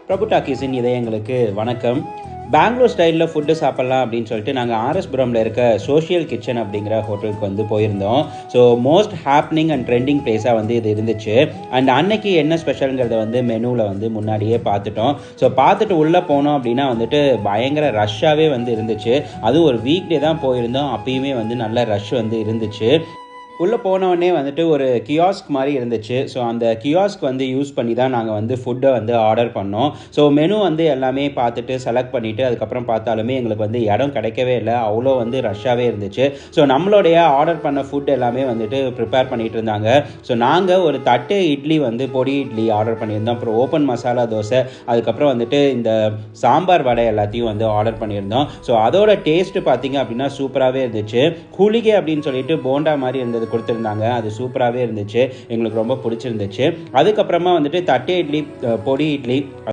பிரபு டாக்கீஸின் இதயங்களுக்கு வணக்கம். பெங்களூர் ஸ்டைலில் ஃபுட்டு சாப்பிட்லாம் அப்படின்னு சொல்லிட்டு நாங்கள் ஆர்எஸ்புரமில் இருக்க சோஷியல் கிச்சன் அப்படிங்கிற ஹோட்டலுக்கு வந்து போயிருந்தோம். So most happening and trending பிளேஸாக வந்து இது இருந்துச்சு. அண்ட் அன்னைக்கு என்ன ஸ்பெஷலுங்கிறத வந்து மெனுவில் வந்து முன்னாடியே பார்த்துட்டோம். ஸோ பார்த்துட்டு உள்ளே போனோம் அப்படின்னா வந்துட்டு பயங்கர ரஷ்ஷாகவே வந்து இருந்துச்சு. அதுவும் ஒரு வீக் டே தான் போயிருந்தோம். அப்பயுமே வந்து நல்ல ரஷ் வந்து இருந்துச்சு. உள்ளே போனோடனே வந்துட்டு ஒரு கியாஸ்க் மாதிரி இருந்துச்சு. ஸோ அந்த கியாஸ்க் வந்து யூஸ் பண்ணி தான் நாங்கள் வந்து ஃபுட்டை வந்து ஆர்டர் பண்ணோம். ஸோ மெனு வந்து எல்லாமே பார்த்துட்டு செலக்ட் பண்ணிவிட்டு அதுக்கப்புறம் பார்த்தாலுமே எங்களுக்கு வந்து இடம் கிடைக்கவே இல்லை. அவ்வளோ வந்து ரஷ்ஷாகவே இருந்துச்சு. ஸோ நம்மளுடைய ஆர்டர் பண்ண ஃபுட் எல்லாமே வந்துட்டு ப்ரிப்பேர் பண்ணிகிட்டு இருந்தாங்க. ஸோ நாங்கள் ஒரு தட்டு இட்லி வந்து பொடி இட்லி ஆர்டர் பண்ணியிருந்தோம். அப்புறம் ஓப்பன் மசாலா தோசை, அதுக்கப்புறம் வந்துட்டு இந்த சாம்பார் வடை எல்லாத்தையும் வந்து ஆர்டர் பண்ணியிருந்தோம். ஸோ அதோட டேஸ்ட்டு பார்த்தீங்க அப்படின்னா சூப்பராகவே இருந்துச்சு. கூலிகை அப்படின்னு சொல்லிட்டு போண்டா மாதிரி இருந்தது கொடுத்துருந்தாங்க. அது சூப்பராகவே இருந்துச்சு. எங்களுக்கு ரொம்ப பிடிச்சிருந்துச்சு. அதுக்கப்புறமா வந்துட்டு தட்டை இட்லி, பொடி இட்லி,